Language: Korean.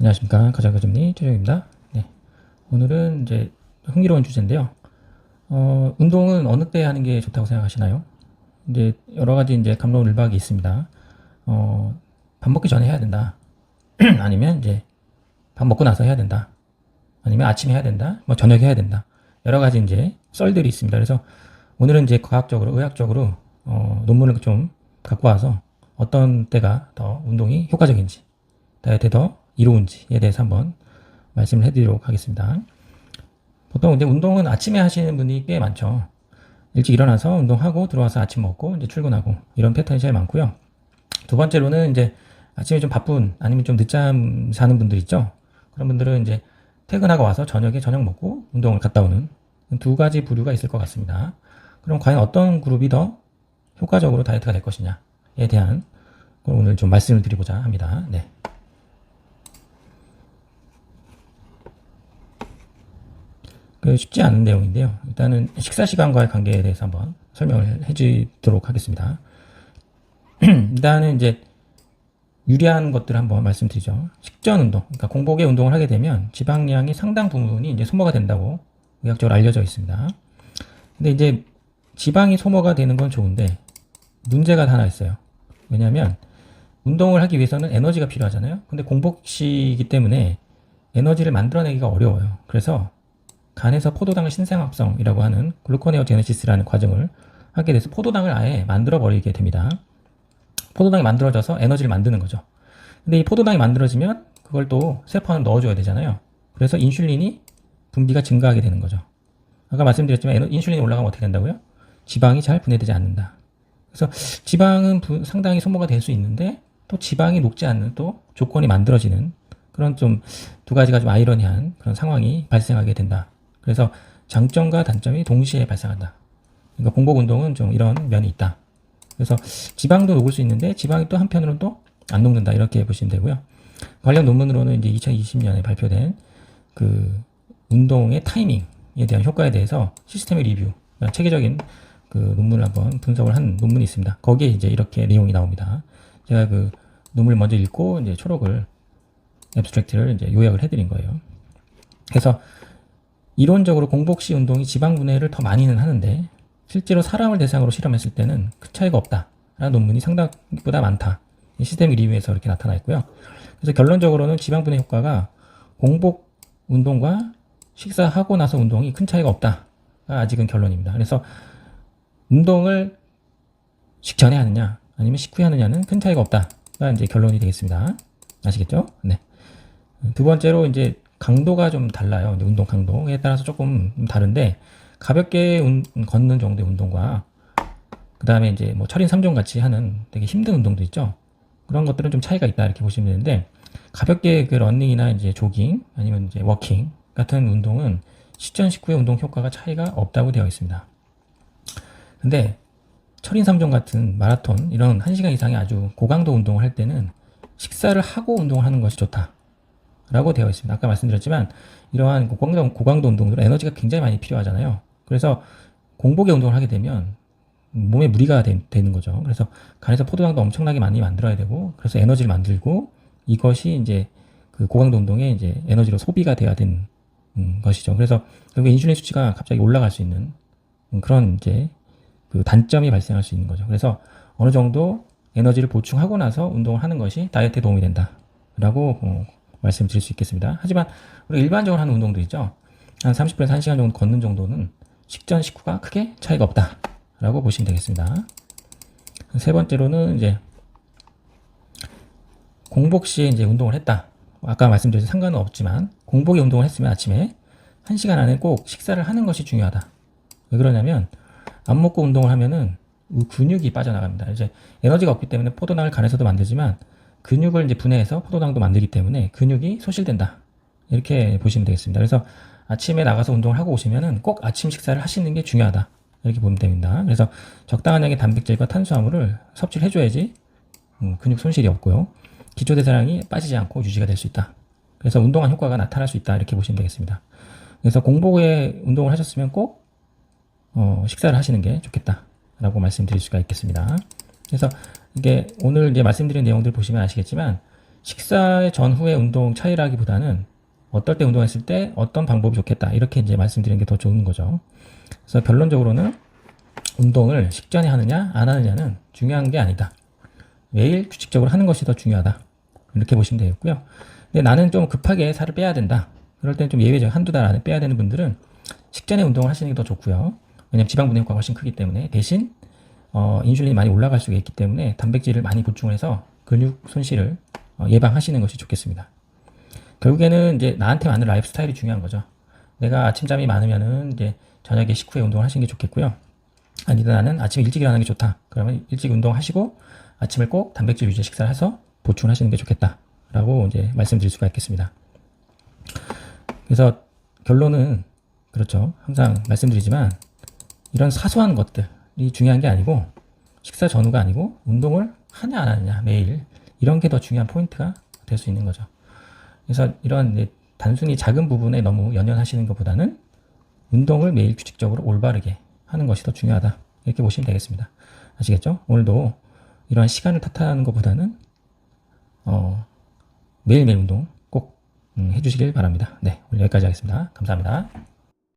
안녕하십니까. 가자가정리 최정입니다. 네. 오늘은 이제 흥미로운 주제인데요. 운동은 어느 때 하는 게 좋다고 생각하시나요? 이제 여러 가지 이제 갑론을박이 있습니다. 밥 먹기 전에 해야 된다. 아니면 이제 밥 먹고 나서 해야 된다. 아니면 아침에 해야 된다. 뭐 저녁에 해야 된다. 여러 가지 이제 썰들이 있습니다. 그래서 오늘은 이제 과학적으로, 의학적으로 논문을 좀 갖고 와서 어떤 때가 더 운동이 효과적인지, 다이어트에 더 이로운지에 대해서 한번 말씀을 해드리도록 하겠습니다. 보통 이제 운동은 아침에 하시는 분이 꽤 많죠. 일찍 일어나서 운동하고 들어와서 아침 먹고 이제 출근하고 이런 패턴이 제일 많고요. 두 번째로는 이제 아침에 좀 바쁜 아니면 좀 늦잠 자는 분들 있죠. 그런 분들은 이제 퇴근하고 와서 저녁에 저녁 먹고 운동을 갔다 오는 두 가지 부류가 있을 것 같습니다. 그럼 과연 어떤 그룹이 더 효과적으로 다이어트가 될 것이냐에 대한 걸 오늘 좀 말씀을 드리고자 합니다. 네. 쉽지 않은 내용인데요. 일단은 식사 시간과의 관계에 대해서 한번 설명을 해주도록 하겠습니다. 일단은 이제 유리한 것들을 한번 말씀드리죠. 식전 운동, 그러니까 공복에 운동을 하게 되면 지방량이 상당 부분이 이제 소모가 된다고 의학적으로 알려져 있습니다. 근데 이제 지방이 소모가 되는 건 좋은데 문제가 하나 있어요. 왜냐하면 운동을 하기 위해서는 에너지가 필요하잖아요. 근데 공복시이기 때문에 에너지를 만들어내기가 어려워요. 그래서 간에서 포도당을 신생합성이라고 하는 글루코네오제네시스라는 과정을 하게 돼서 포도당을 아예 만들어 버리게 됩니다. 포도당이 만들어져서 에너지를 만드는 거죠. 근데 이 포도당이 만들어지면 그걸 또 세포 안에 넣어줘야 되잖아요. 그래서 인슐린이 분비가 증가하게 되는 거죠. 아까 말씀드렸지만 인슐린이 올라가면 어떻게 된다고요? 지방이 잘 분해되지 않는다. 그래서 지방은 상당히 소모가 될 수 있는데 또 지방이 녹지 않는 또 조건이 만들어지는 그런 좀 두 가지가 좀 아이러니한 그런 상황이 발생하게 된다. 그래서 장점과 단점이 동시에 발생한다. 그러니까 공복 운동은 좀 이런 면이 있다. 그래서 지방도 녹을 수 있는데 지방이 또 한편으로는 또 안 녹는다. 이렇게 보시면 되고요. 관련 논문으로는 이제 2020년에 발표된 그 운동의 타이밍에 대한 효과에 대해서 시스템의 리뷰, 체계적인 그 논문을 한번 분석을 한 논문이 있습니다. 거기에 이제 이렇게 내용이 나옵니다. 제가 그 논문을 먼저 읽고 이제 초록을 앱스트랙트를 이제 요약을 해드린 거예요. 그래서 이론적으로 공복시 운동이 지방 분해를 더 많이는 하는데 실제로 사람을 대상으로 실험했을 때는 큰 차이가 없다라는 논문이 상당보다 많다. 시스템 리뷰에서 이렇게 나타나 있고요. 그래서 결론적으로는 지방 분해 효과가 공복 운동과 식사하고 나서 운동이 큰 차이가 없다가 아직은 결론입니다. 그래서 운동을 식전에 하느냐 아니면 식후에 하느냐는 큰 차이가 없다가 이제 결론이 되겠습니다. 아시겠죠? 네. 두 번째로 이제 강도가 좀 달라요. 운동 강도에 따라서 조금 다른데 가볍게 걷는 정도의 운동과 그 다음에 이제 뭐 철인 3종 같이 하는 되게 힘든 운동도 있죠. 그런 것들은 좀 차이가 있다 이렇게 보시면 되는데 가볍게 그 러닝이나 이제 조깅 아니면 이제 워킹 같은 운동은 식전 식후의 운동 효과가 차이가 없다고 되어 있습니다. 근데 철인 3종 같은 마라톤 이런 1시간 이상의 아주 고강도 운동을 할 때는 식사를 하고 운동을 하는 것이 좋다 라고 되어 있습니다. 아까 말씀드렸지만 이러한 고강도 운동들은 에너지가 굉장히 많이 필요하잖아요. 그래서 공복에 운동을 하게 되면 몸에 무리가 되는 거죠. 그래서 간에서 포도당도 엄청나게 많이 만들어야 되고 그래서 에너지를 만들고 이것이 이제 그 고강도 운동에 이제 에너지로 소비가 돼야 되는 것이죠. 그래서 결국 인슐린 수치가 갑자기 올라갈 수 있는 그런 이제 그 단점이 발생할 수 있는 거죠. 그래서 어느 정도 에너지를 보충하고 나서 운동을 하는 것이 다이어트에 도움이 된다라고 말씀드릴 수 있겠습니다. 하지만 우리가 일반적으로 하는 운동도 있죠. 한 30분에서 1시간 정도 걷는 정도는 식전 식후가 크게 차이가 없다라고 보시면 되겠습니다. 세 번째로는 이제 공복 시에 이제 운동을 했다. 아까 말씀드린 상관은 없지만 공복에 운동을 했으면 아침에 1시간 안에 꼭 식사를 하는 것이 중요하다. 왜 그러냐면 안 먹고 운동을 하면은 근육이 빠져나갑니다. 이제 에너지가 없기 때문에 포도당을 간에서도 만들지만 근육을 이제 분해해서 포도당도 만들기 때문에 근육이 소실된다. 이렇게 보시면 되겠습니다. 그래서 아침에 나가서 운동을 하고 오시면은 꼭 아침 식사를 하시는 게 중요하다. 이렇게 보면 됩니다. 그래서 적당한 양의 단백질과 탄수화물을 섭취를 해줘야지 근육 손실이 없고요. 기초대사량이 빠지지 않고 유지가 될 수 있다. 그래서 운동한 효과가 나타날 수 있다. 이렇게 보시면 되겠습니다. 그래서 공복에 운동을 하셨으면 꼭 식사를 하시는 게 좋겠다라고 말씀드릴 수가 있겠습니다. 그래서 이게 오늘 이제 말씀드린 내용들 보시면 아시겠지만 식사 전후의 운동 차이라기보다는 어떨 때 운동했을 때 어떤 방법이 좋겠다. 이렇게 이제 말씀드리는 게 더 좋은 거죠. 그래서 결론적으로는 운동을 식전에 하느냐, 안 하느냐는 중요한 게 아니다. 매일 규칙적으로 하는 것이 더 중요하다. 이렇게 보시면 되겠고요. 근데 나는 좀 급하게 살을 빼야 된다. 그럴 때는 좀 예외적 한두 달 안에 빼야 되는 분들은 식전에 운동을 하시는 게 더 좋고요. 왜냐면 지방분해 효과가 훨씬 크기 때문에 대신 인슐린이 많이 올라갈 수가 있기 때문에 단백질을 많이 보충을 해서 근육 손실을 예방하시는 것이 좋겠습니다. 결국에는 이제 나한테 맞는 라이프 스타일이 중요한 거죠. 내가 아침잠이 많으면은 이제 저녁에 식후에 운동을 하시는 게 좋겠고요. 아니다 나는 아침에 일찍 일어나는 게 좋다. 그러면 일찍 운동하시고 아침을 꼭 단백질 위주의 식사를 해서 보충을 하시는 게 좋겠다라고 이제 말씀드릴 수가 있겠습니다. 그래서 결론은 그렇죠. 항상 말씀드리지만 이런 사소한 것들이 중요한 게 아니고 식사 전후가 아니고 운동을 하냐 안 하느냐 매일 이런 게 더 중요한 포인트가 될 수 있는 거죠. 그래서 이런 이제 단순히 작은 부분에 너무 연연하시는 것보다는 운동을 매일 규칙적으로 올바르게 하는 것이 더 중요하다. 이렇게 보시면 되겠습니다. 아시겠죠? 오늘도 이러한 시간을 탓하는 것보다는 매일매일 운동 꼭 해주시길 바랍니다. 네, 오늘 여기까지 하겠습니다. 감사합니다.